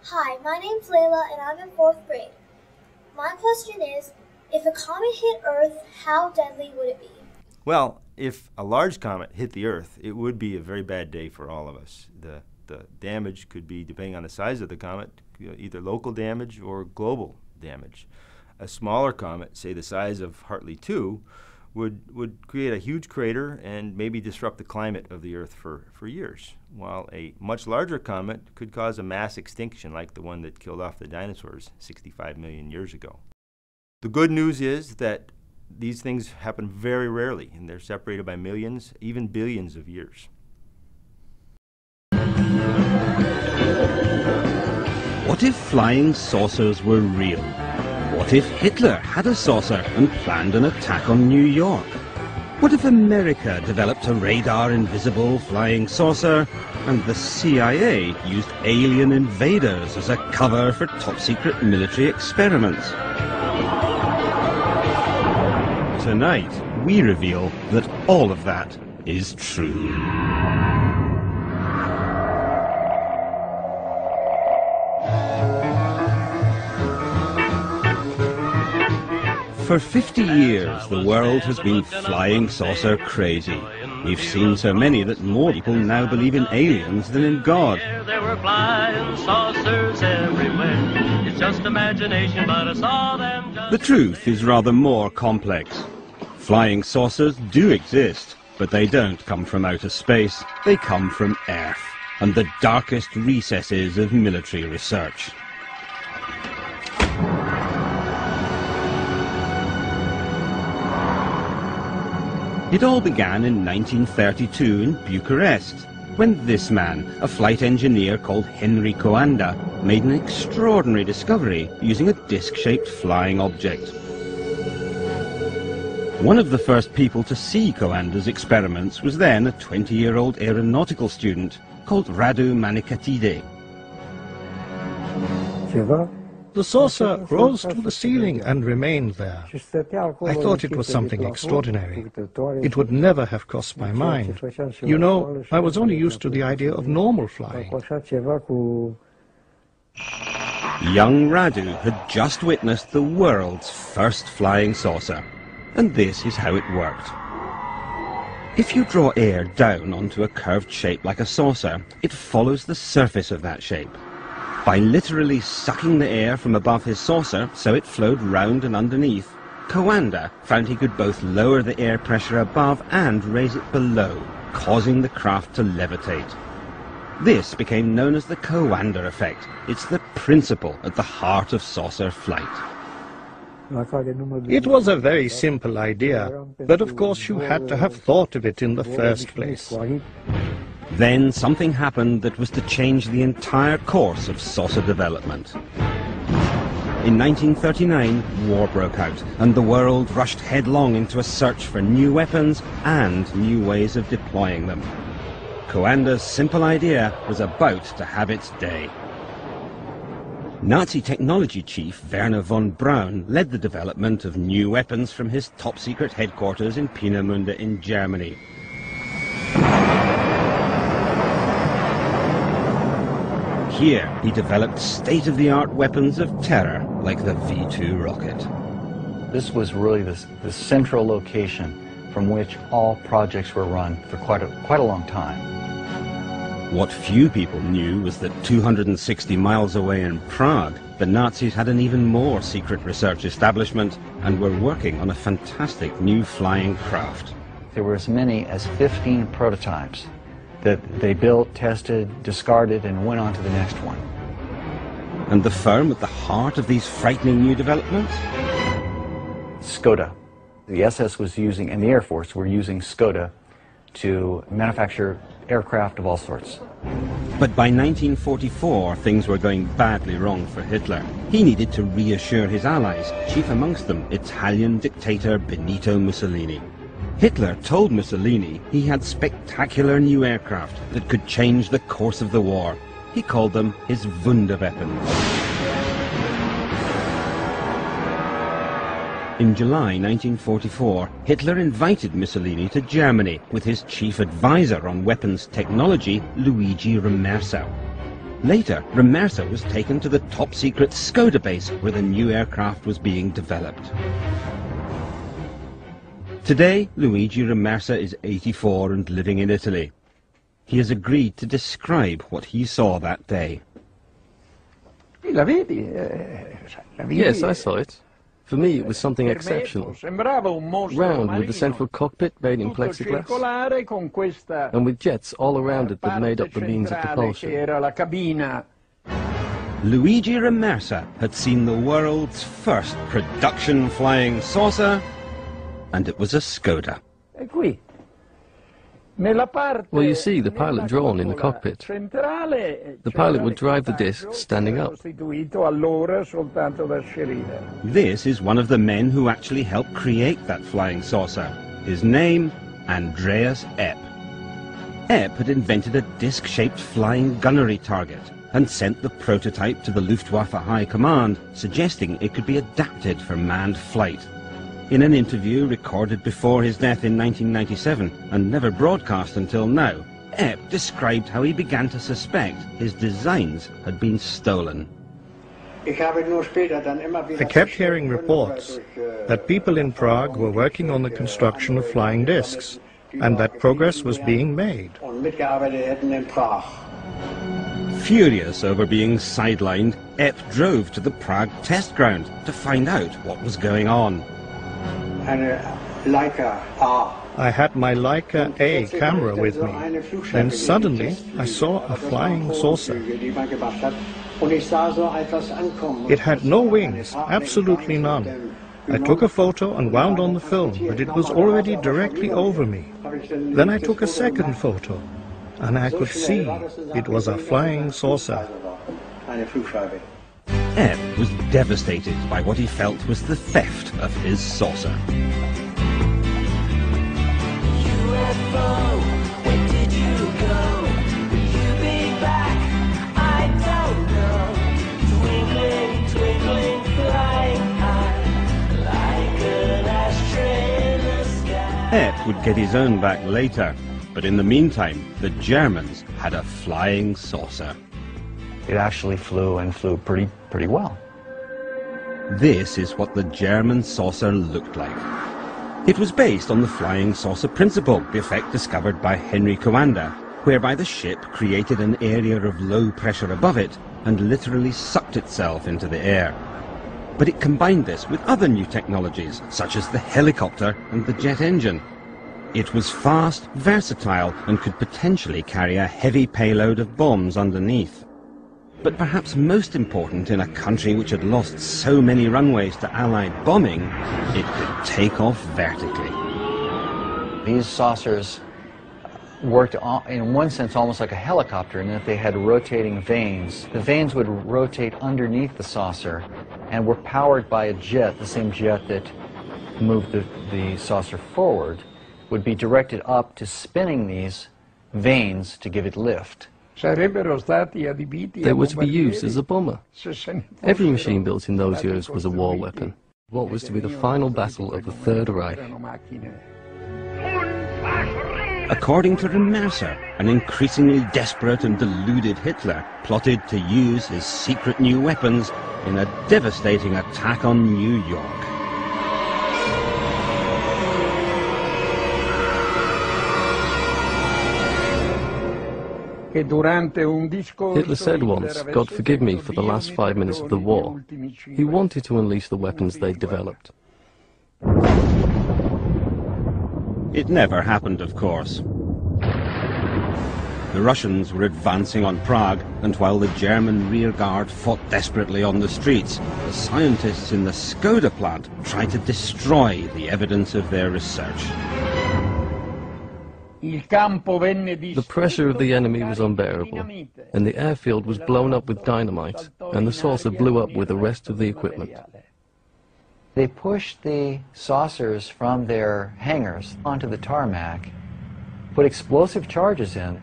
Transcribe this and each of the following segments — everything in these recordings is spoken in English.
Hi, my name's Layla and I'm in 4th grade. My question is, if a comet hit Earth, how deadly would it be? Well, if a large comet hit the Earth, it would be a very bad day for all of us. The damage could be, depending on the size of the comet, either local damage or global damage. A smaller comet, say the size of Hartley 2, would create a huge crater and maybe disrupt the climate of the Earth for years, while a much larger comet could cause a mass extinction like the one that killed off the dinosaurs 65 million years ago. The good news is that these things happen very rarely, and they're separated by millions, even billions of years. What if flying saucers were real? What if Hitler had a saucer and planned an attack on New York? What if America developed a radar-invisible flying saucer and the CIA used alien invaders as a cover for top-secret military experiments? Tonight, we reveal that all of that is true. For 50 years, the world has been flying saucer crazy. We've seen so many that more people now believe in aliens than in God. There were flying saucers everywhere. It's just imagination, but I saw them just... The truth is rather more complex. Flying saucers do exist, but they don't come from outer space. They come from Earth and the darkest recesses of military research. It all began in 1932 in Bucharest, when this man, a flight engineer called Henry Coanda, made an extraordinary discovery using a disc-shaped flying object. One of the first people to see Coanda's experiments was then a 20-year-old aeronautical student called Radu Manikatide. The saucer rose to the ceiling and remained there. I thought it was something extraordinary. It would never have crossed my mind. You know, I was only used to the idea of normal flying. Young Radu had just witnessed the world's first flying saucer. And this is how it worked. If you draw air down onto a curved shape like a saucer, it follows the surface of that shape. By literally sucking the air from above his saucer so it flowed round and underneath, Coanda found he could both lower the air pressure above and raise it below, causing the craft to levitate. This became known as the Coanda effect. It's the principle at the heart of saucer flight. It was a very simple idea, but of course you had to have thought of it in the first place. Then something happened that was to change the entire course of saucer development. In 1939, war broke out, and the world rushed headlong into a search for new weapons and new ways of deploying them. Coanda's simple idea was about to have its day. Nazi technology chief Werner von Braun led the development of new weapons from his top-secret headquarters in Peenemünde in Germany. Here, he developed state-of-the-art weapons of terror, like the V-2 rocket. This was really the central location from which all projects were run for quite a long time. What few people knew was that 260 miles away in Prague, the Nazis had an even more secret research establishment and were working on a fantastic new flying craft. There were as many as 15 prototypes that they built, tested, discarded, and went on to the next one. And the firm at the heart of these frightening new developments? Skoda. The SS was using, and the Air Force were using Skoda to manufacture aircraft of all sorts. But by 1944, things were going badly wrong for Hitler. He needed to reassure his allies, chief amongst them Italian dictator Benito Mussolini. Hitler told Mussolini he had spectacular new aircraft that could change the course of the war. He called them his Wunderweapons. In July 1944, Hitler invited Mussolini to Germany with his chief advisor on weapons technology, Luigi Remersa. Later, Remersa was taken to the top-secret Skoda base where the new aircraft was being developed. Today, Luigi Remersa is 84 and living in Italy. He has agreed to describe what he saw that day. Yes, I saw it. For me, it was something exceptional. Round with the central cockpit made in plexiglass, and with jets all around it that made up the means of propulsion. Luigi Remersa had seen the world's first production flying saucer, and it was a Skoda. Well, you see the pilot drawn in the cockpit. The pilot would drive the disc standing up. This is one of the men who actually helped create that flying saucer. His name, Andreas Epp. Epp had invented a disc-shaped flying gunnery target and sent the prototype to the Luftwaffe High Command, suggesting it could be adapted for manned flight. In an interview recorded before his death in 1997 and never broadcast until now, Epp described how he began to suspect his designs had been stolen. I kept hearing reports that people in Prague were working on the construction of flying discs and that progress was being made. Furious over being sidelined, Epp drove to the Prague test ground to find out what was going on. I had my Leica A camera with me. Then suddenly I saw a flying saucer. It had no wings, absolutely none. I took a photo and wound on the film, but it was already directly over me. Then I took a second photo, and I could see it was a flying saucer. Epp was devastated by what he felt was the theft of his saucer. UFO, where did you go? Will you be back? I don't know. Twinkling, twinkling, flying high, like an ashtray in the sky. Epp would get his own back later, but in the meantime, the Germans had a flying saucer. It actually flew and flew pretty well. This is what the German saucer looked like. It was based on the flying saucer principle, the effect discovered by Henry Coanda, whereby the ship created an area of low pressure above it and literally sucked itself into the air. But it combined this with other new technologies, such as the helicopter and the jet engine. It was fast, versatile, and could potentially carry a heavy payload of bombs underneath. But perhaps most important in a country which had lost so many runways to Allied bombing, it could take off vertically. These saucers worked in one sense almost like a helicopter in that they had rotating vanes. The vanes would rotate underneath the saucer and were powered by a jet, the same jet that moved the saucer forward, would be directed up to spinning these vanes to give it lift. They were to be used as a bomber. Every machine built in those years was a war weapon. What was to be the final battle of the Third Reich. According to Remersa, an increasingly desperate and deluded Hitler plotted to use his secret new weapons in a devastating attack on New York. Hitler said once, "God forgive me for the last 5 minutes of the war." He wanted to unleash the weapons they'd developed. It never happened, of course. The Russians were advancing on Prague, and while the German rearguard fought desperately on the streets, the scientists in the Skoda plant tried to destroy the evidence of their research. The pressure of the enemy was unbearable, and the airfield was blown up with dynamite, and the saucer blew up with the rest of the equipment. They pushed the saucers from their hangars onto the tarmac, put explosive charges in,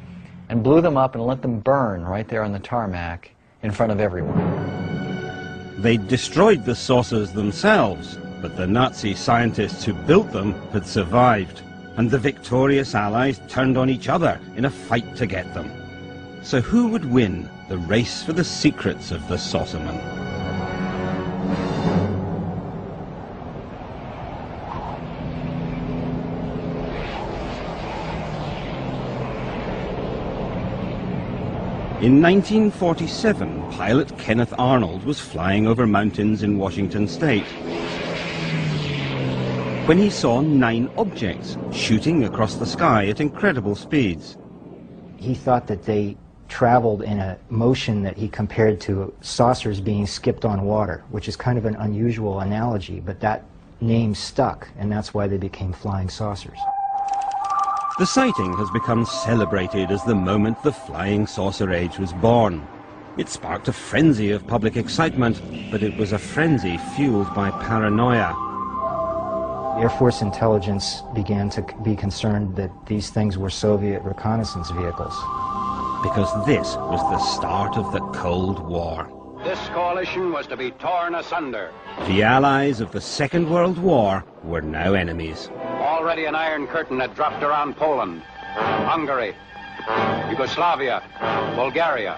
and blew them up and let them burn right there on the tarmac in front of everyone. They destroyed the saucers themselves, but the Nazi scientists who built them had survived, and the victorious Allies turned on each other in a fight to get them. So who would win the race for the secrets of the saucerman? In 1947, pilot Kenneth Arnold was flying over mountains in Washington state when he saw 9 objects shooting across the sky at incredible speeds. He thought that they traveled in a motion that he compared to saucers being skipped on water, which is kind of an unusual analogy, but that name stuck, and that's why they became flying saucers. The sighting has become celebrated as the moment the flying saucer age was born. It sparked a frenzy of public excitement, but it was a frenzy fueled by paranoia. Air Force intelligence began to be concerned that these things were Soviet reconnaissance vehicles. Because this was the start of the Cold War. This coalition was to be torn asunder. The allies of the Second World War were now enemies. Already an iron curtain had dropped around Poland, Hungary, Yugoslavia, Bulgaria.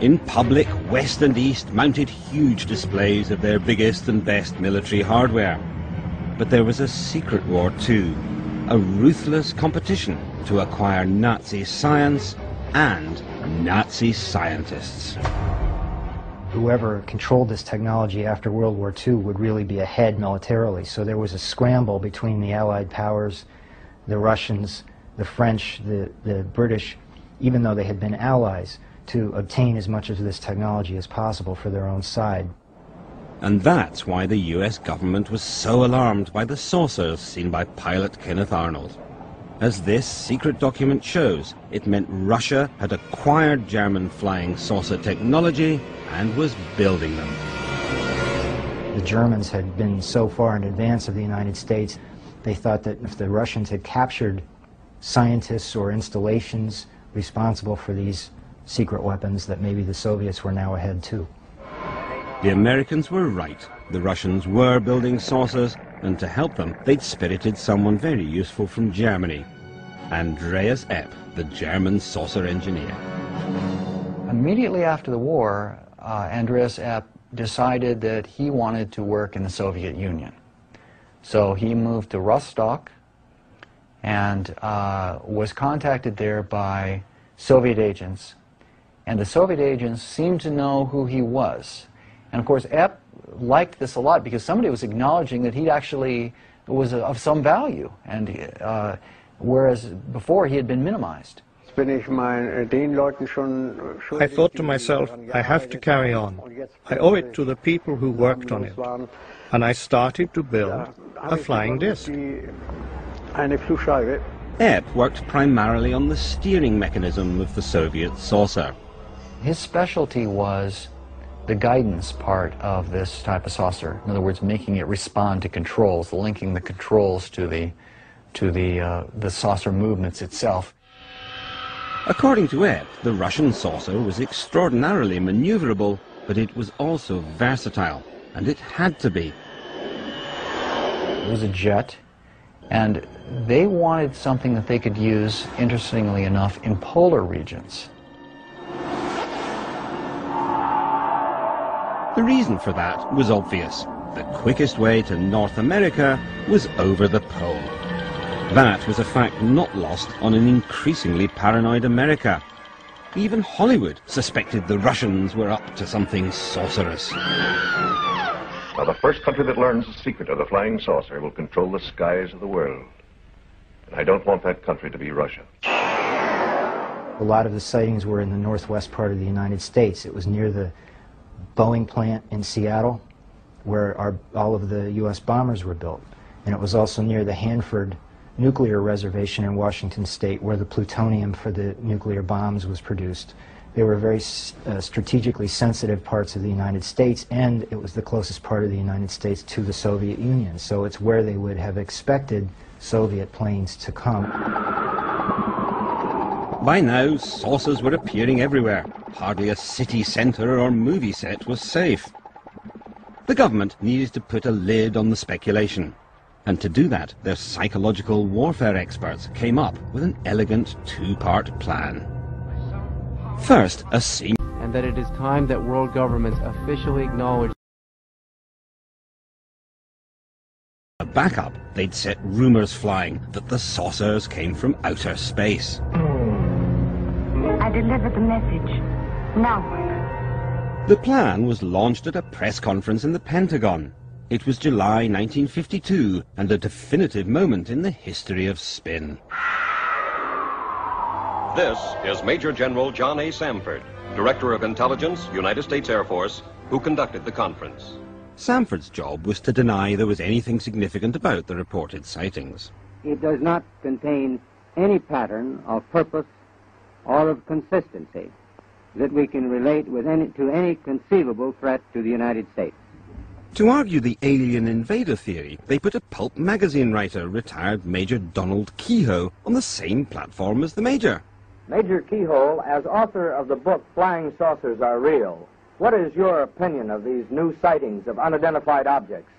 In public, West and East mounted huge displays of their biggest and best military hardware. But there was a secret war too, a ruthless competition to acquire Nazi science and Nazi scientists. Whoever controlled this technology after World War II would really be ahead militarily. So there was a scramble between the Allied powers, the Russians, the French, the British, even though they had been allies, to obtain as much of this technology as possible for their own side. And that's why the US government was so alarmed by the saucers seen by pilot Kenneth Arnold. As this secret document shows, it meant Russia had acquired German flying saucer technology and was building them. The Germans had been so far in advance of the United States, they thought that if the Russians had captured scientists or installations responsible for these secret weapons, that maybe the Soviets were now ahead too. The Americans were right. The Russians were building saucers, and to help them, they'd spirited someone very useful from Germany, Andreas Epp, the German saucer engineer. Immediately after the war, Andreas Epp decided that he wanted to work in the Soviet Union. So he moved to Rostock and was contacted there by Soviet agents. And the Soviet agents seemed to know who he was. And of course, Epp liked this a lot because somebody was acknowledging that he actually was of some value, and whereas before he had been minimized. I thought to myself, I have to carry on. I owe it to the people who worked on it. And I started to build a flying disc. Epp worked primarily on the steering mechanism of the Soviet saucer. His specialty was the guidance part of this type of saucer. In other words, making it respond to controls, linking the controls to the saucer movements itself. According to Epp, the Russian saucer was extraordinarily maneuverable, but it was also versatile, and it had to be. It was a jet, and they wanted something that they could use, interestingly enough, in polar regions. The reason for that was obvious. The quickest way to North America was over the pole. That was a fact not lost on an increasingly paranoid America. Even Hollywood suspected the Russians were up to something sorcerous. Now, the first country that learns the secret of the flying saucer will control the skies of the world. And I don't want that country to be Russia. A lot of the sightings were in the northwest part of the United States. It was near the Boeing plant in Seattle, where all of the U.S. bombers were built. And it was also near the Hanford nuclear reservation in Washington state, where the plutonium for the nuclear bombs was produced. They were very strategically sensitive parts of the United States, and it was the closest part of the United States to the Soviet Union. So it's where they would have expected Soviet planes to come. By now, saucers were appearing everywhere. Hardly a city centre or movie set was safe. The government needed to put a lid on the speculation. And to do that, their psychological warfare experts came up with an elegant two-part plan. First, a scene. And that it is time that world governments officially acknowledge. A backup, they'd set rumors flying that the saucers came from outer space. I delivered the message. Now what? The plan was launched at a press conference in the Pentagon. It was July 1952, and a definitive moment in the history of spin. This is Major General John A. Samford, Director of Intelligence, United States Air Force, who conducted the conference. Samford's job was to deny there was anything significant about the reported sightings. It does not contain any pattern of purpose or of consistency that we can relate to any conceivable threat to the United States. To argue the alien invader theory, they put a pulp magazine writer, retired Major Donald Kehoe, on the same platform as the Major. Major Kehoe, as author of the book Flying Saucers Are Real, what is your opinion of these new sightings of unidentified objects?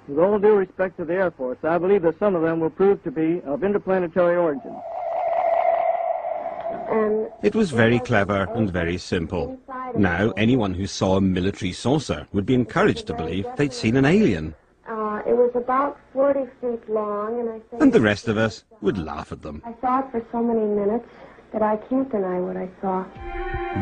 With all due respect to the Air Force, I believe that some of them will prove to be of interplanetary origin. It was very clever and very simple. Now, anyone who saw a military saucer would be encouraged to believe they'd seen an alien. It was about 40 feet long, And the rest of us would laugh at them. I saw it for so many minutes that I can't deny what I saw.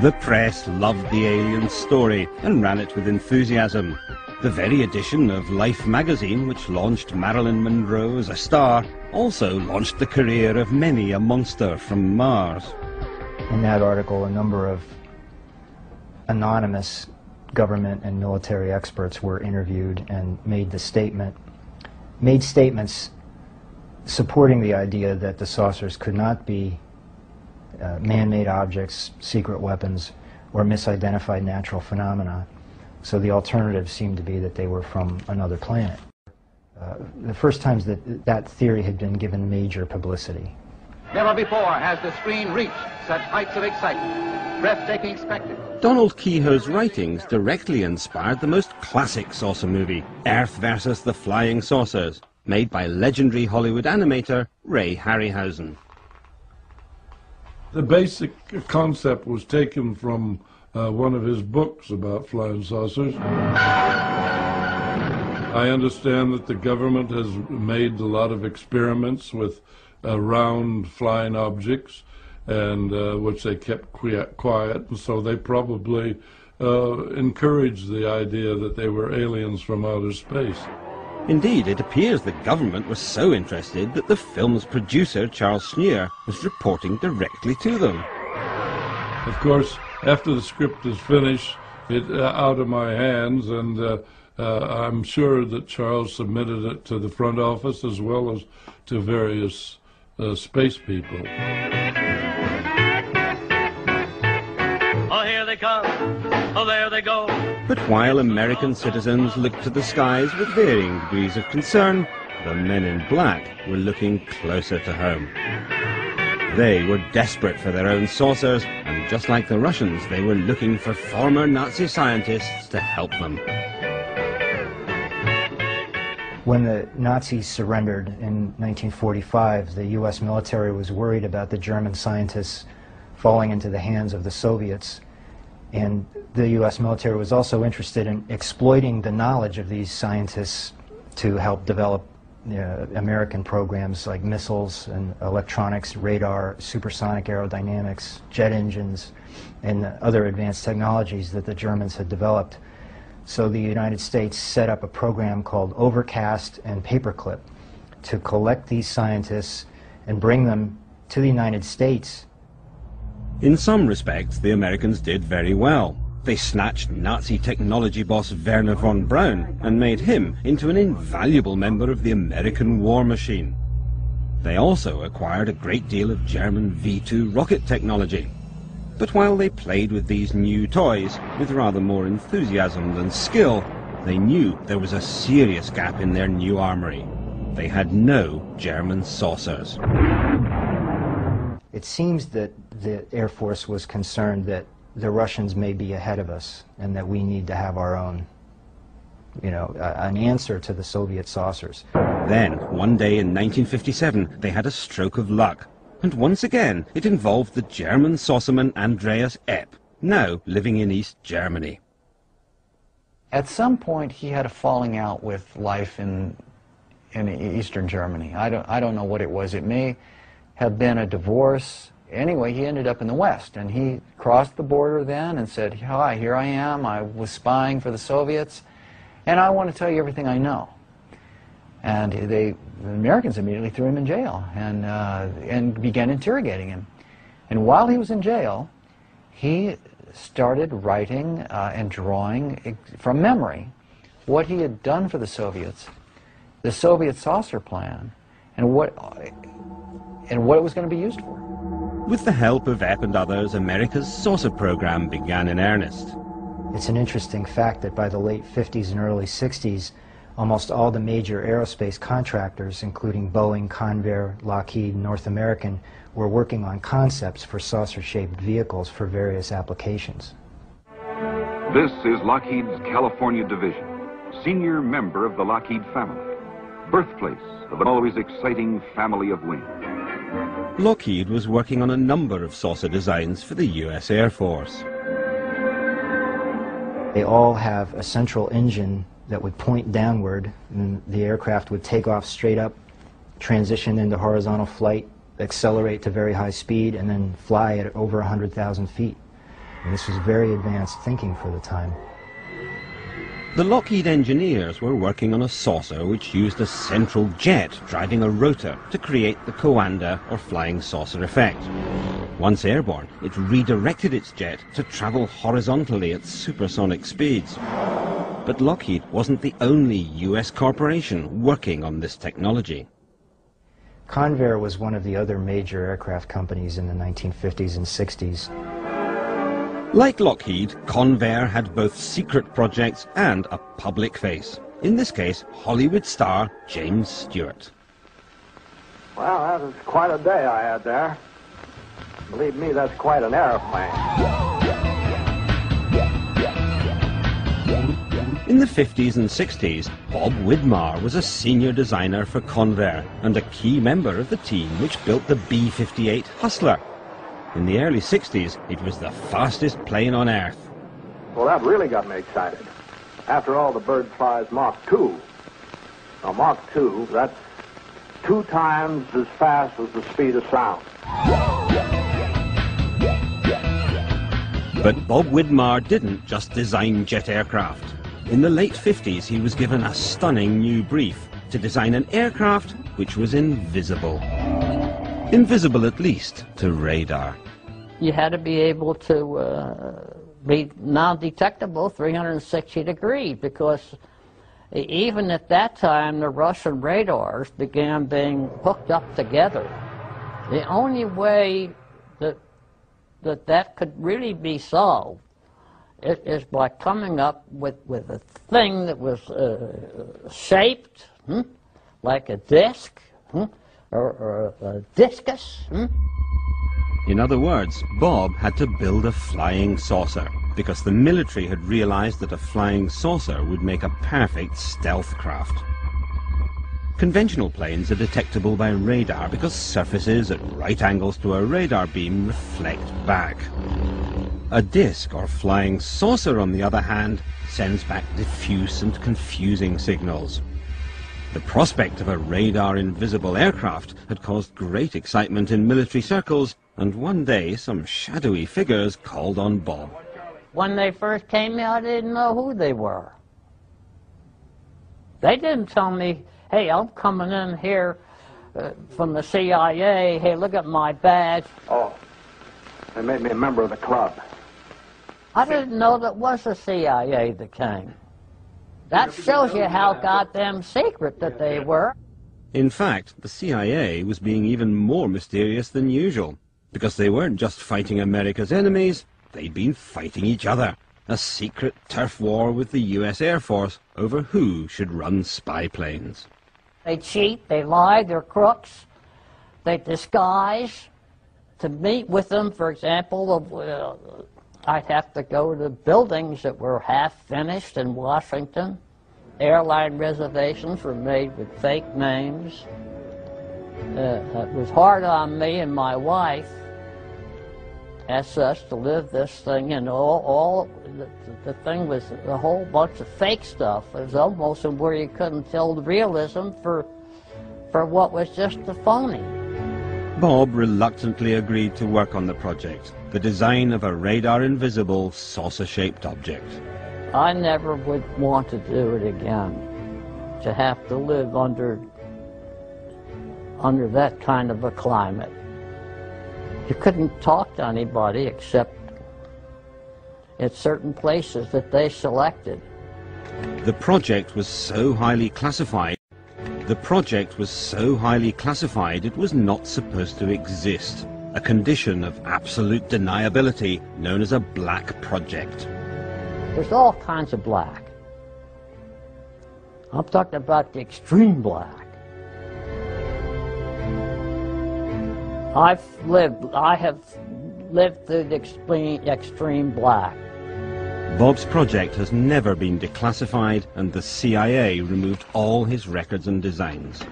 The press loved the alien story and ran it with enthusiasm. The very edition of Life magazine, which launched Marilyn Monroe as a star, also launched the career of many a monster from Mars. In that article, a number of anonymous government and military experts were interviewed and made statements supporting the idea that the saucers could not be man-made objects, secret weapons, or misidentified natural phenomena. So the alternative seemed to be that they were from another planet. The first times that theory had been given major publicity. Never before has the screen reached such heights of excitement, breathtaking spectacle. Donald Kehoe's writings directly inspired the most classic saucer movie, Earth versus the Flying Saucers, made by legendary Hollywood animator Ray Harryhausen. The basic concept was taken from one of his books about flying saucers. I understand that the government has made a lot of experiments with round flying objects, and which they kept quiet, and so they probably encouraged the idea that they were aliens from outer space. Indeed, it appears the government was so interested that the film's producer, Charles Schneer, was reporting directly to them. Of course, after the script is finished, it's out of my hands, and I'm sure that Charles submitted it to the front office as well as to various space people. Oh, here they come. Oh, there they go. But while American citizens looked to the skies with varying degrees of concern, the men in black were looking closer to home. They were desperate for their own saucers, and just like the Russians, they were looking for former Nazi scientists to help them. When the Nazis surrendered in 1945, the U.S. military was worried about the German scientists falling into the hands of the Soviets. And the U.S. military was also interested in exploiting the knowledge of these scientists to help develop American programs like missiles and electronics, radar, supersonic aerodynamics, jet engines, and other advanced technologies that the Germans had developed. So the United States set up a program called Overcast and Paperclip to collect these scientists and bring them to the United States. In some respects, the Americans did very well. They snatched Nazi technology boss Werner von Braun and made him into an invaluable member of the American war machine. They also acquired a great deal of German V-2 rocket technology. But while they played with these new toys with rather more enthusiasm than skill, they knew there was a serious gap in their new armory. They had no German saucers. It seems that the Air Force was concerned that the Russians may be ahead of us and that we need to have our own. an answer to the Soviet saucers. Then, one day in 1957, they had a stroke of luck. And once again, it involved the German saucerman Andreas Epp, now living in East Germany. At some point, he had a falling out with life in Eastern Germany. I don't know what it was. It may have been a divorce. Anyway, he ended up in the West, and he crossed the border then and said, "Hi, here I am. I was spying for the Soviets, and I want to tell you everything I know." And the Americans immediately threw him in jail and began interrogating him. And while he was in jail, he started writing and drawing from memory what he had done for the Soviets, the Soviet saucer plan, and what it was going to be used for. With the help of Epp and others, America's saucer program began in earnest. It's an interesting fact that by the late 50s and early 60s, almost all the major aerospace contractors, including Boeing, Convair, Lockheed, North American, were working on concepts for saucer-shaped vehicles for various applications. This is Lockheed's California division, senior member of the Lockheed family, birthplace of an always exciting family of wings. Lockheed was working on a number of saucer designs for the U.S. Air Force. They all have a central engine that would point downward, and the aircraft would take off straight up, transition into horizontal flight, accelerate to very high speed, and then fly at over 100,000 feet. And this was very advanced thinking for the time. The Lockheed engineers were working on a saucer which used a central jet driving a rotor to create the Coanda or flying saucer effect. Once airborne, it redirected its jet to travel horizontally at supersonic speeds. But Lockheed wasn't the only US corporation working on this technology. Convair was one of the other major aircraft companies in the 1950s and 60s. Like Lockheed, Convair had both secret projects and a public face. In this case, Hollywood star James Stewart. Well, that was quite a day I had there. Believe me, that's quite an airplane. In the 50s and 60s, Bob Widmar was a senior designer for Convair and a key member of the team which built the B-58 Hustler. In the early 60s, it was the fastest plane on Earth. Well, that really got me excited. After all, the bird flies Mach 2. Now, Mach 2, that's 2 times as fast as the speed of sound. But Bob Widmar didn't just design jet aircraft. In the late 50s, he was given a stunning new brief to design an aircraft which was invisible. Invisible, at least, to radar. You had to be able to be non-detectable 360 degrees, because even at that time, the Russian radars began being hooked up together. The only way that could really be solved is by coming up with a thing that was shaped like a disc, or a discus. In other words, Bob had to build a flying saucer, because the military had realized that a flying saucer would make a perfect stealth craft. Conventional planes are detectable by radar because surfaces at right angles to a radar beam reflect back. A disc or flying saucer, on the other hand, sends back diffuse and confusing signals. The prospect of a radar-invisible aircraft had caused great excitement in military circles, and one day some shadowy figures called on Bob. When they first came out, I didn't know who they were. They didn't tell me, hey, I'm coming in here from the CIA, hey, look at my badge. Oh, they made me a member of the club. I didn't know that was the CIA that came. That shows you how goddamn secret that they were. In fact, the CIA was being even more mysterious than usual, because they weren't just fighting America's enemies, they'd been fighting each other. A secret turf war with the US Air Force over who should run spy planes. They cheat, they lie, they're crooks, they disguise. To meet with them, for example, I'd have to go to buildings that were half finished in Washington, airline reservations were made with fake names. It was hard on me and my wife, as such, to live this thing, and the thing was a whole bunch of fake stuff. It was almost where you couldn't tell the realism for what was just a phony. Bob reluctantly agreed to work on the project, the design of a radar-invisible, saucer-shaped object. I never would want to do it again, to have to live under that kind of a climate. You couldn't talk to anybody except at certain places that they selected. The project was so highly classified. The project was so highly classified it was not supposed to exist, a condition of absolute deniability known as a black project. There's all kinds of black. I'm talking about the extreme black. I have lived through the extreme black. Bob's project has never been declassified, and the CIA removed all his records and designs.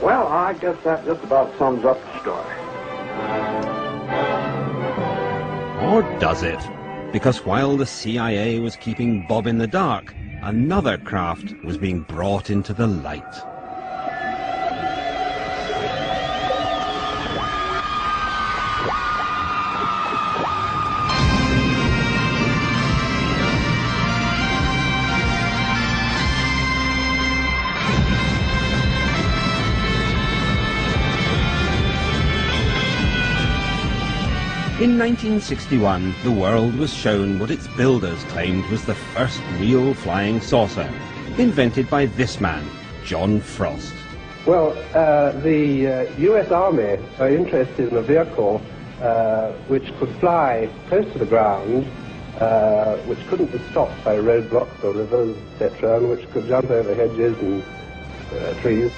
Well, I guess that just about sums up the story. Or does it? Because while the CIA was keeping Bob in the dark, another craft was being brought into the light. In 1961, the world was shown what its builders claimed was the first real flying saucer, invented by this man, John Frost. Well, the U.S. Army are interested in a vehicle which could fly close to the ground, which couldn't be stopped by roadblocks or rivers, etc., and which could jump over hedges and trees.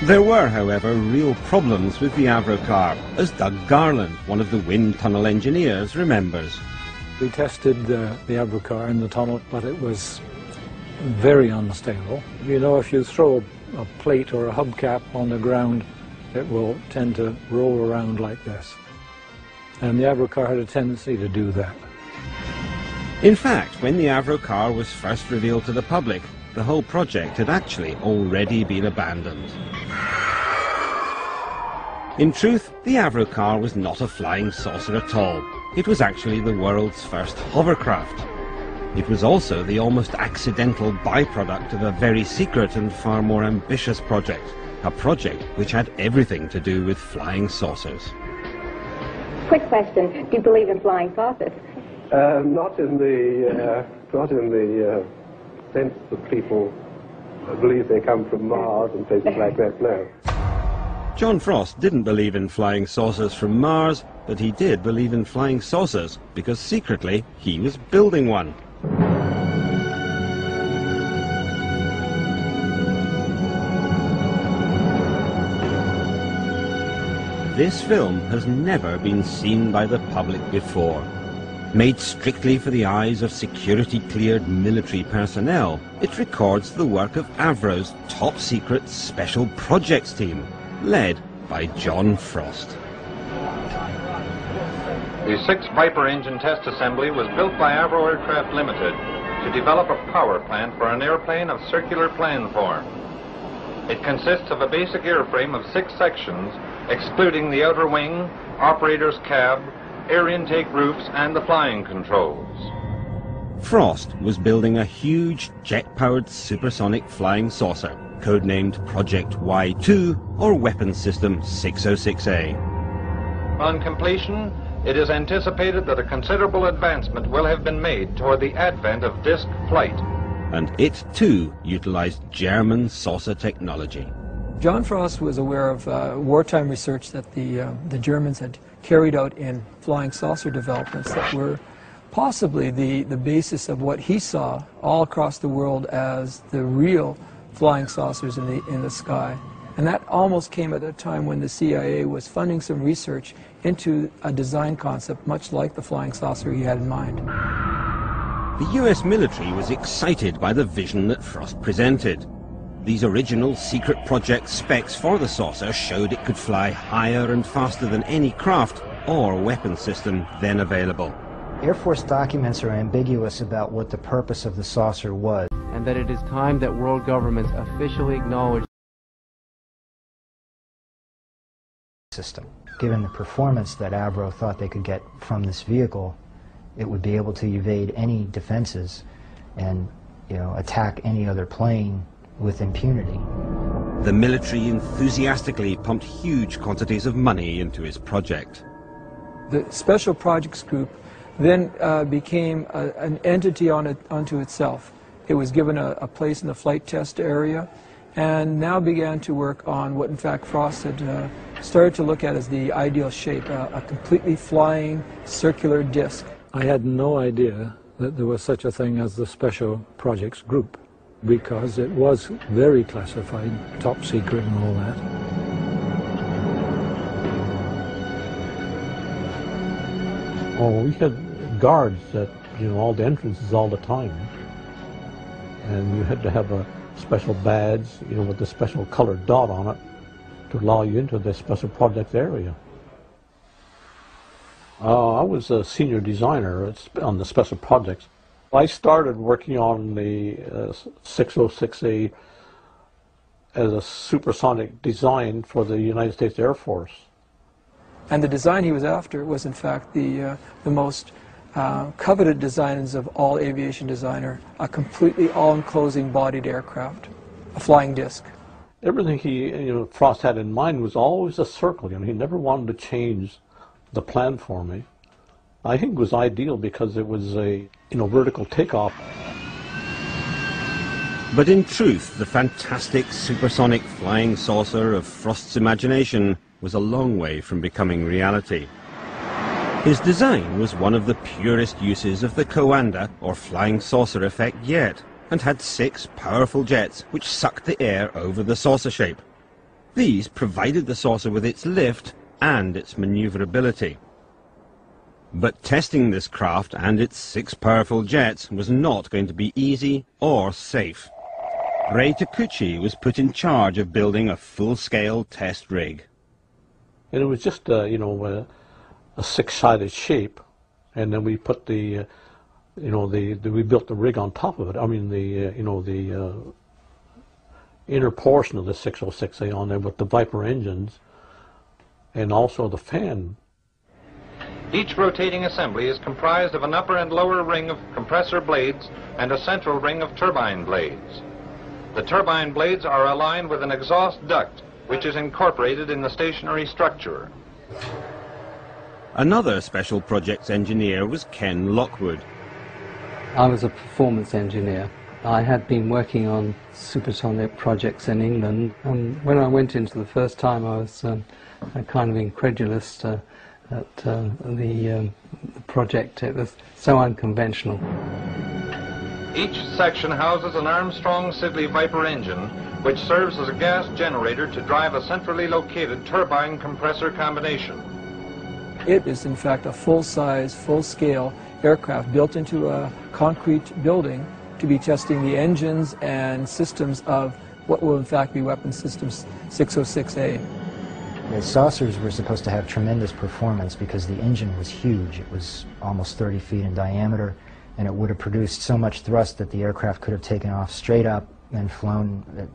There were, however, real problems with the Avro car, as Doug Garland, one of the wind tunnel engineers, remembers. We tested the Avro car in the tunnel, but it was very unstable. You know, if you throw a plate or a hubcap on the ground, it will tend to roll around like this. And the Avro car had a tendency to do that. In fact, when the Avro car was first revealed to the public, the whole project had actually already been abandoned. In truth, the Avro car was not a flying saucer at all. It was actually the world's first hovercraft. It was also the almost accidental byproduct of a very secret and far more ambitious project, a project which had everything to do with flying saucers. Quick question, do you believe in flying saucers? Not in the sense that people believe they come from Mars and places like that, no. John Frost didn't believe in flying saucers from Mars, but he did believe in flying saucers because secretly he was building one. This film has never been seen by the public before. Made strictly for the eyes of security-cleared military personnel, it records the work of Avro's top-secret Special Projects team, led by John Frost. The 6 Viper engine test assembly was built by Avro Aircraft Limited to develop a power plant for an airplane of circular plan form. It consists of a basic airframe of 6 sections, excluding the outer wing, operator's cab, air intake roofs, and the flying controls. Frost was building a huge jet-powered supersonic flying saucer, codenamed Project Y2 or Weapons System 606A. On completion, it is anticipated that a considerable advancement will have been made toward the advent of disc flight. And it, too, utilized German saucer technology. John Frost was aware of wartime research that the Germans had carried out in flying saucer developments that were possibly the basis of what he saw all across the world as the real flying saucers in the sky. And that almost came at a time when the CIA was funding some research into a design concept much like the flying saucer he had in mind. The US military was excited by the vision that Frost presented. These original secret project specs for the saucer showed it could fly higher and faster than any craft or weapon system then available. Air Force documents are ambiguous about what the purpose of the saucer was. And that it is time that world governments officially acknowledge system. Given the performance that Avro thought they could get from this vehicle, it would be able to evade any defenses and, attack any other plane with impunity. The military enthusiastically pumped huge quantities of money into his project. The Special Projects Group then became an entity unto itself. It was given a place in the flight test area and now began to work on what in fact Frost had started to look at as the ideal shape, a completely flying circular disc. I had no idea that there was such a thing as the Special Projects Group, because it was very classified, top secret and all that. Oh, we had guards at all the entrances all the time, and you had to have a special badge, with a special colored dot on it to allow you into the special projects area. I was a senior designer on the special projects. I started working on the 606A as a supersonic design for the United States Air Force. And the design he was after was in fact the most coveted designs of all aviation designer, a completely all-enclosing bodied aircraft, a flying disc. Everything Frost had in mind was always a circle. He never wanted to change the plan for me. I think it was ideal because it was a vertical takeoff. But in truth, the fantastic supersonic flying saucer of Frost's imagination was a long way from becoming reality. His design was one of the purest uses of the Coanda or flying saucer effect yet, and had 6 powerful jets which sucked the air over the saucer shape. These provided the saucer with its lift and its maneuverability. But testing this craft and its 6 powerful jets was not going to be easy or safe. Ray Takuchi was put in charge of building a full-scale test rig. And it was just a 6-sided shape, and then we put we built the rig on top of it. I mean the inner portion of the 606A on there with the Viper engines, and also the fan. Each rotating assembly is comprised of an upper and lower ring of compressor blades and a central ring of turbine blades. The turbine blades are aligned with an exhaust duct, which is incorporated in the stationary structure. Another special projects engineer was Ken Lockwood. I was a performance engineer. I had been working on supersonic projects in England, and when I went into the first time I was kind of incredulous at the project. It was so unconventional. Each section houses an Armstrong-Siddeley Viper engine, which serves as a gas generator to drive a centrally located turbine compressor combination. It is in fact a full-size, full-scale aircraft built into a concrete building to be testing the engines and systems of what will in fact be Weapon Systems 606A. The saucers were supposed to have tremendous performance because the engine was huge. It was almost 30 feet in diameter, and it would have produced so much thrust that the aircraft could have taken off straight up and flown at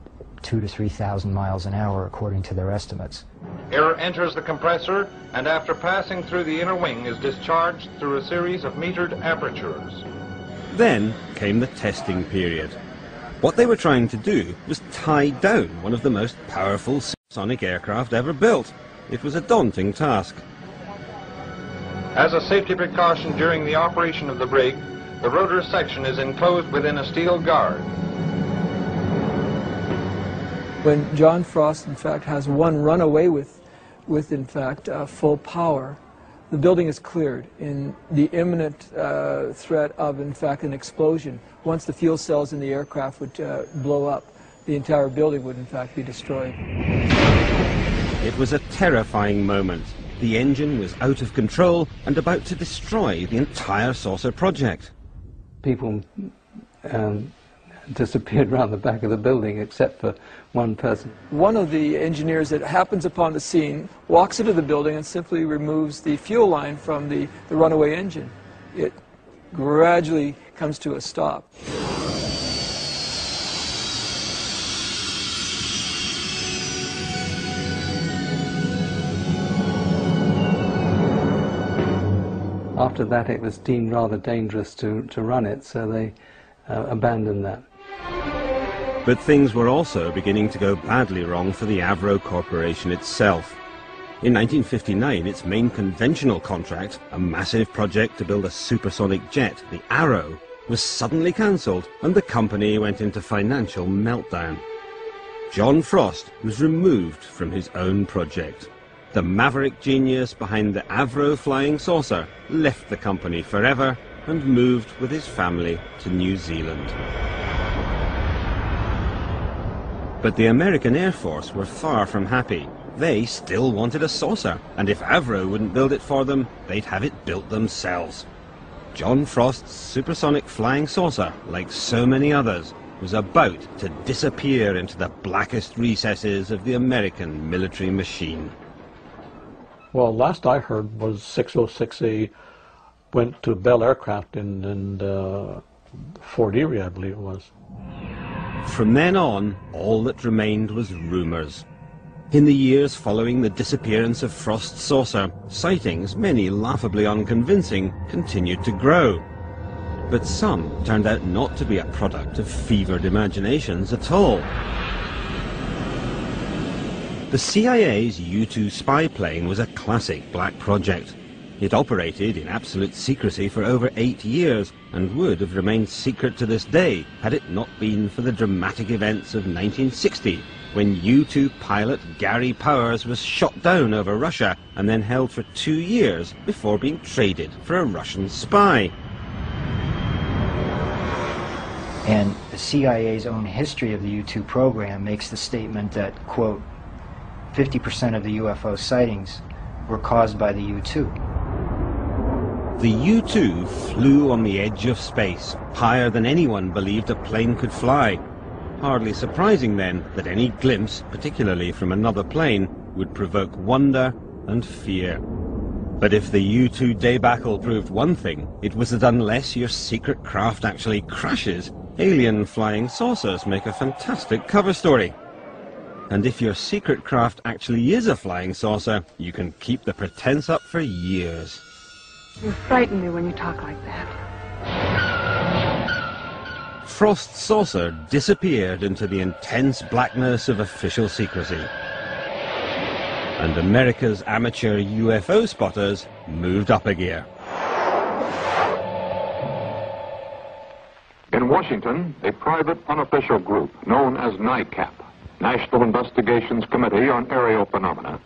2,000 to 3,000 miles an hour, according to their estimates. Air enters the compressor, and after passing through the inner wing is discharged through a series of metered apertures. Then came the testing period. What they were trying to do was tie down one of the most powerful supersonic aircraft ever built. It was a daunting task. As a safety precaution during the operation of the rig, the rotor section is enclosed within a steel guard. When John Frost, in fact, has one run away with in fact, full power, the building is cleared in the imminent threat of, in fact, an explosion. Once the fuel cells in the aircraft would blow up, the entire building would, in fact, be destroyed. It was a terrifying moment. The engine was out of control and about to destroy the entire saucer project. people disappeared around the back of the building except for one person. One of the engineers that happens upon the scene walks into the building and simply removes the fuel line from the runaway engine. It gradually comes to a stop. After that, it was deemed rather dangerous to run it, so they abandoned that. But things were also beginning to go badly wrong for the Avro Corporation itself. In 1959, its main conventional contract, a massive project to build a supersonic jet, the Arrow, was suddenly cancelled and the company went into financial meltdown. John Frost was removed from his own project. The maverick genius behind the Avro flying saucer left the company forever and moved with his family to New Zealand. But the American Air Force were far from happy. They still wanted a saucer, and if Avro wouldn't build it for them, they'd have it built themselves. John Frost's supersonic flying saucer, like so many others, was about to disappear into the blackest recesses of the American military machine. Well, last I heard was 606A went to Bell Aircraft in Fort Erie, I believe it was. From then on, all that remained was rumours. In the years following the disappearance of Frost's saucer, sightings, many laughably unconvincing, continued to grow. But some turned out not to be a product of fevered imaginations at all. The CIA's U-2 spy plane was a classic black project. It operated in absolute secrecy for over 8 years and would have remained secret to this day had it not been for the dramatic events of 1960, when U-2 pilot Gary Powers was shot down over Russia and then held for 2 years before being traded for a Russian spy. And the CIA's own history of the U-2 program makes the statement that, quote, 50% of the UFO sightings were caused by the U-2. The U-2 flew on the edge of space, higher than anyone believed a plane could fly. Hardly surprising then that any glimpse, particularly from another plane, would provoke wonder and fear. But if the U-2 debacle proved one thing, it was that unless your secret craft actually crashes, alien flying saucers make a fantastic cover story. And if your secret craft actually is a flying saucer, you can keep the pretense up for years. You frighten me when you talk like that. Frost's saucer disappeared into the intense blackness of official secrecy. And America's amateur UFO spotters moved up a gear. In Washington, a private unofficial group known as NICAP, National Investigations Committee on Aerial Phenomena,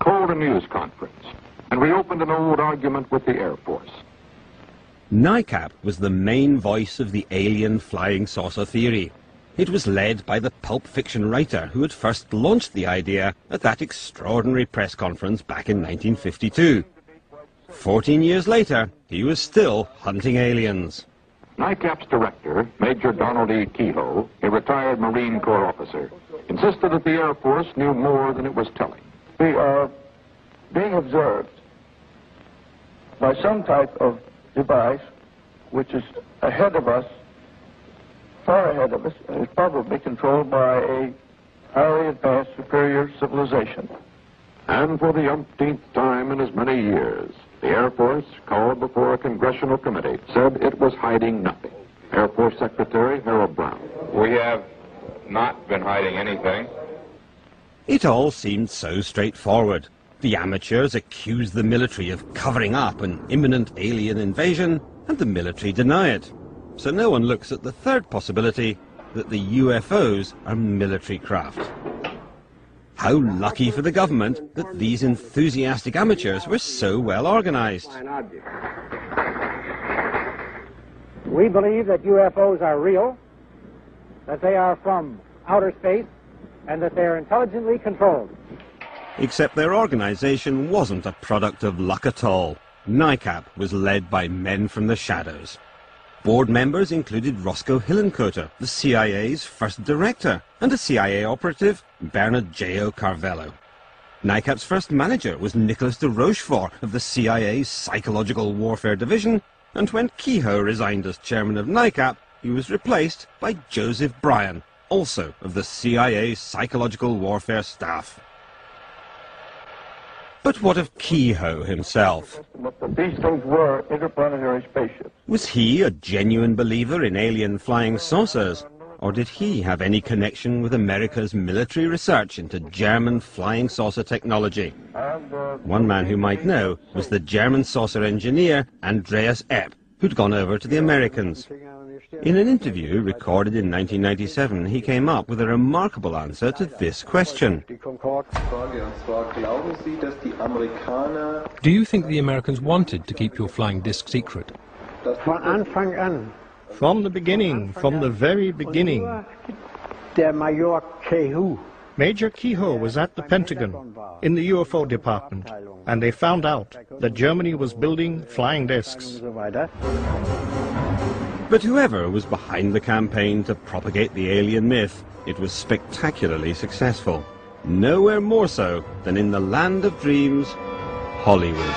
called a news conference and reopened an old argument with the Air Force. NICAP was the main voice of the alien flying saucer theory. It was led by the pulp fiction writer who had first launched the idea at that extraordinary press conference back in 1952. 14 years later, he was still hunting aliens. NICAP's director, Major Donald E. Kehoe, a retired Marine Corps officer, insisted that the Air Force knew more than it was telling. We are being observed by some type of device which is ahead of us, far ahead of us, and is probably controlled by a highly advanced superior civilization. And for the umpteenth time in as many years, the Air Force, called before a congressional committee, said it was hiding nothing. Air Force Secretary Harold Brown. We have not been hiding anything. It all seemed so straightforward. The amateurs accused the military of covering up an imminent alien invasion, and the military deny it. So no one looks at the third possibility, that the UFOs are military craft. How lucky for the government that these enthusiastic amateurs were so well organized. We believe that UFOs are real, that they are from outer space, and that they are intelligently controlled. Except their organization wasn't a product of luck at all. NICAP was led by men from the shadows. Board members included Roscoe Hillenkoetter, the CIA's first director, and a CIA operative, Bernard J.O. Carvello. NICAP's first manager was Nicholas de Rochefort of the CIA's Psychological Warfare Division, and when Kehoe resigned as chairman of NICAP, he was replaced by Joseph Bryan, also of the CIA's Psychological Warfare staff. But what of Kehoe himself? These things were interplanetary spaceships. Was he a genuine believer in alien flying saucers? Or did he have any connection with America's military research into German flying saucer technology? One man who might know was the German saucer engineer Andreas Epp, who'd gone over to the Americans. In an interview recorded in 1997, he came up with a remarkable answer to this question. Do you think the Americans wanted to keep your flying disc secret? From the beginning, from the very beginning. Major Kehoe was at the Pentagon, in the UFO department, and they found out that Germany was building flying discs. But whoever was behind the campaign to propagate the alien myth, it was spectacularly successful. Nowhere more so than in the land of dreams, Hollywood.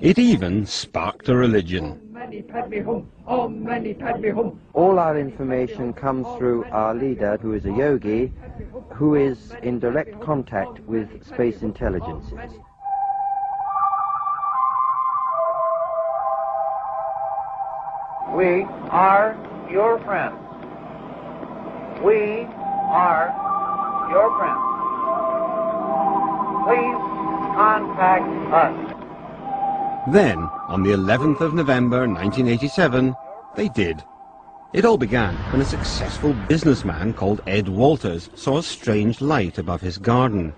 It even sparked a religion. All our information comes through our leader, who is a yogi, who is in direct contact with space intelligences. We are your friends. We are your friends. Please contact us. Then, on the 11th of November 1987, they did. It all began when a successful businessman called Ed Walters saw a strange light above his garden.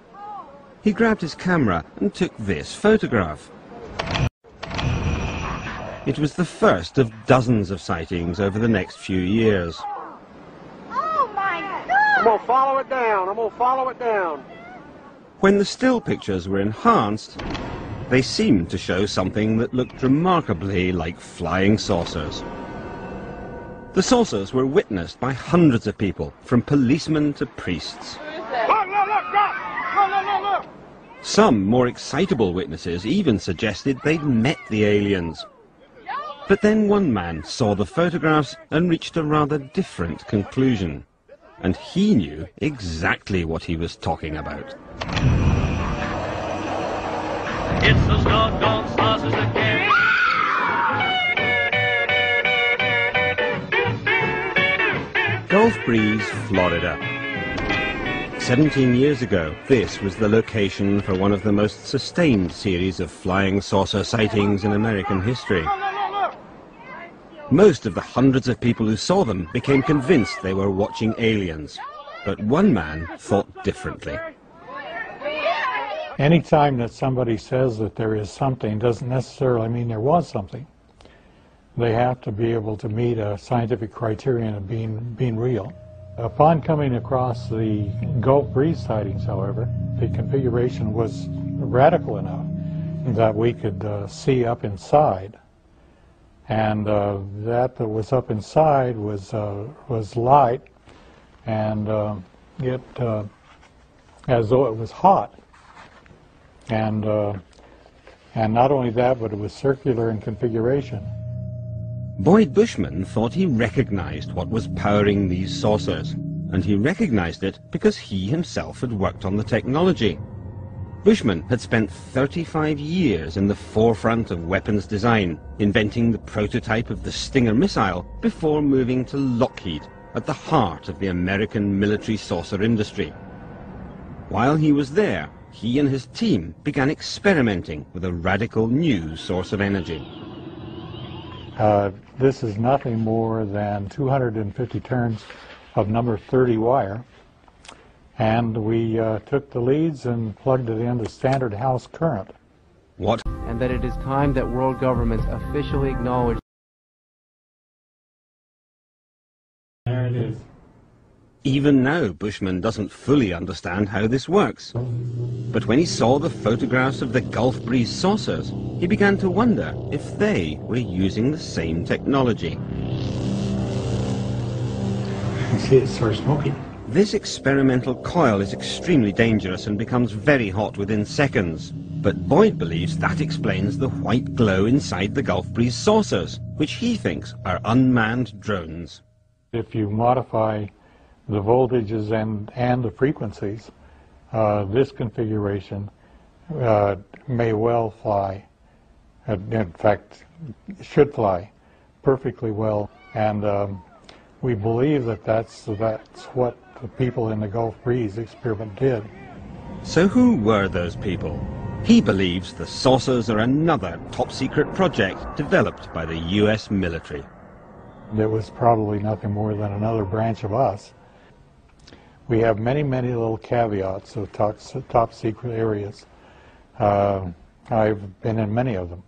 He grabbed his camera and took this photograph. It was the first of dozens of sightings over the next few years. Oh my God! I'm gonna follow it down. I'm gonna follow it down. When the still pictures were enhanced, they seemed to show something that looked remarkably like flying saucers. The saucers were witnessed by hundreds of people, from policemen to priests. Look! Some more excitable witnesses even suggested they'd met the aliens. But then one man saw the photographs and reached a rather different conclusion. And he knew exactly what he was talking about. It's those doggone saucers again. Gulf Breeze, Florida. 17 years ago, this was the location for one of the most sustained series of flying saucer sightings in American history. Most of the hundreds of people who saw them became convinced they were watching aliens. But one man thought differently. Anytime that somebody says that there is something doesn't necessarily mean there was something. They have to be able to meet a scientific criterion of being real. Upon coming across the Gulf Breeze sightings, however, the configuration was radical enough that we could see up inside. And that was up inside was light, and it as though it was hot. And not only that, but it was circular in configuration. Boyd Bushman thought he recognized what was powering these saucers, and he recognized it because he himself had worked on the technology. Bushman had spent 35 years in the forefront of weapons design, inventing the prototype of the Stinger missile before moving to Lockheed, at the heart of the American military saucer industry. While he was there, he and his team began experimenting with a radical new source of energy. This is nothing more than 250 turns of number 30 wire, and we took the leads and plugged it into standard house current. What? And that it is time that world governments officially acknowledge. There it is. Even now, Bushman doesn't fully understand how this works. But when he saw the photographs of the Gulf breeze saucers, he began to wonder if they were using the same technology. See, it starts smoking. This experimental coil is extremely dangerous and becomes very hot within seconds. But Boyd believes that explains the white glow inside the Gulf breeze saucers, which he thinks are unmanned drones. If you modify the voltages and the frequencies, this configuration may well fly. In fact, should fly perfectly well. And we believe that that's what the people in the Gulf breeze experiment did. So who were those people? He believes the saucers are another top-secret project developed by the U.S. military. It was probably nothing more than another branch of us. We have many, many little caveats of top-secret areas. I've been in many of them.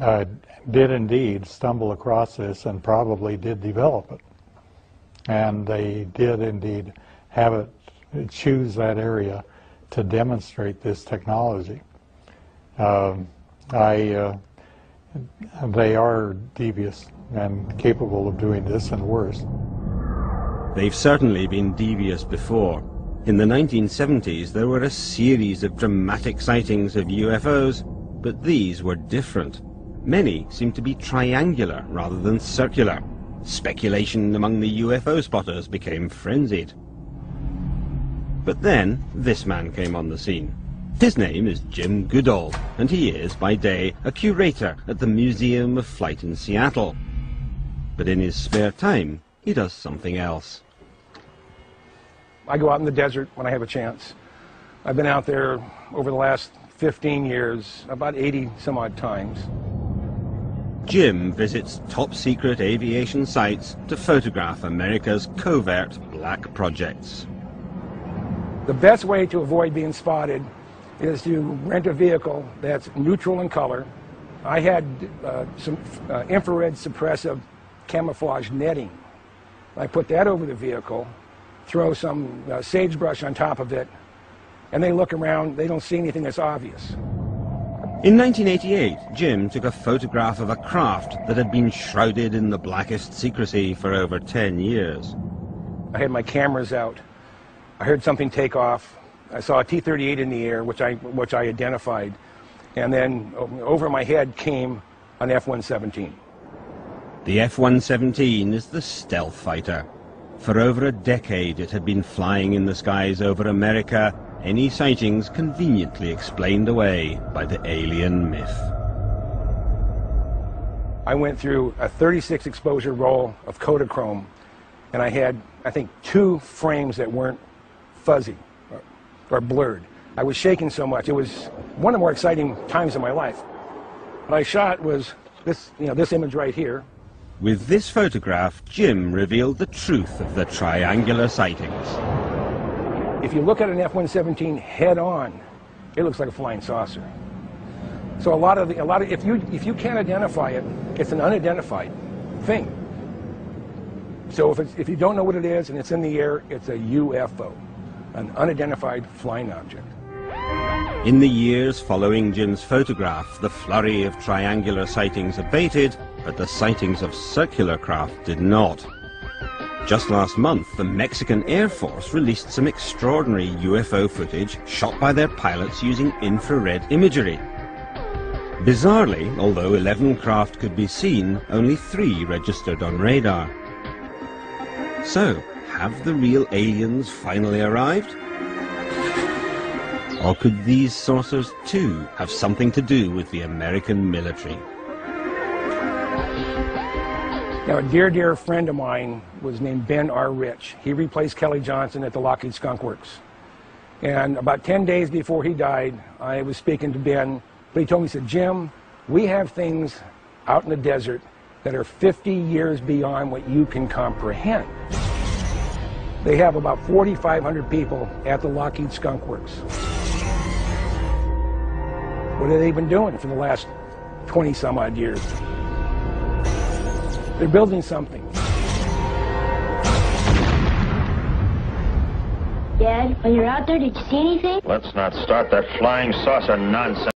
I did indeed stumble across this and probably did develop it. And they did indeed have it, choose that area to demonstrate this technology. They are devious and capable of doing this and worse. They've certainly been devious before. In the 1970s, there were a series of dramatic sightings of UFOs, but these were different. Many seemed to be triangular rather than circular. Speculation among the UFO spotters became frenzied. But then, this man came on the scene. His name is Jim Goodall, and he is, by day, a curator at the Museum of Flight in Seattle. But in his spare time, he does something else. I go out in the desert when I have a chance. I've been out there over the last 15 years, about 80 some odd times. Jim visits top-secret aviation sites to photograph America's covert black projects. The best way to avoid being spotted is to rent a vehicle that's neutral in color. I had some infrared suppressive camouflage netting. I put that over the vehicle, throw some sagebrush on top of it, and they look around, they don't see anything that's obvious. In 1988, Jim took a photograph of a craft that had been shrouded in the blackest secrecy for over 10 years. I had my cameras out. I heard something take off. I saw a T-38 in the air, which I identified. And then over my head came an F-117. The F-117 is the stealth fighter. For over a decade it had been flying in the skies over America, any sightings conveniently explained away by the alien myth. I went through a 36 exposure roll of Kodachrome, and I had, I think, 2 frames that weren't fuzzy or blurred. I was shaking so much. It was one of the more exciting times of my life. What I shot was this, this image right here. With this photograph, Jim revealed the truth of the triangular sightings. If you look at an F-117 head-on, it looks like a flying saucer. So if you can't identify it, it's an unidentified thing. So if you don't know what it is and it's in the air, it's a UFO, an unidentified flying object. In the years following Jim's photograph, the flurry of triangular sightings abated, but the sightings of circular craft did not. Just last month, the Mexican Air Force released some extraordinary UFO footage shot by their pilots using infrared imagery. Bizarrely, although 11 craft could be seen, only 3 registered on radar. So, have the real aliens finally arrived? Or could these saucers too have something to do with the American military? Now, a dear friend of mine was named Ben R. Rich. He replaced Kelly Johnson at the Lockheed Skunk Works. And about 10 days before he died, I was speaking to Ben, but he told me, he said, Jim, we have things out in the desert that are 50 years beyond what you can comprehend. They have about 4,500 people at the Lockheed Skunk Works. What have they been doing for the last 20 some odd years? They're building something. Dad, when you're out there, did you see anything? Let's not start that flying saucer nonsense.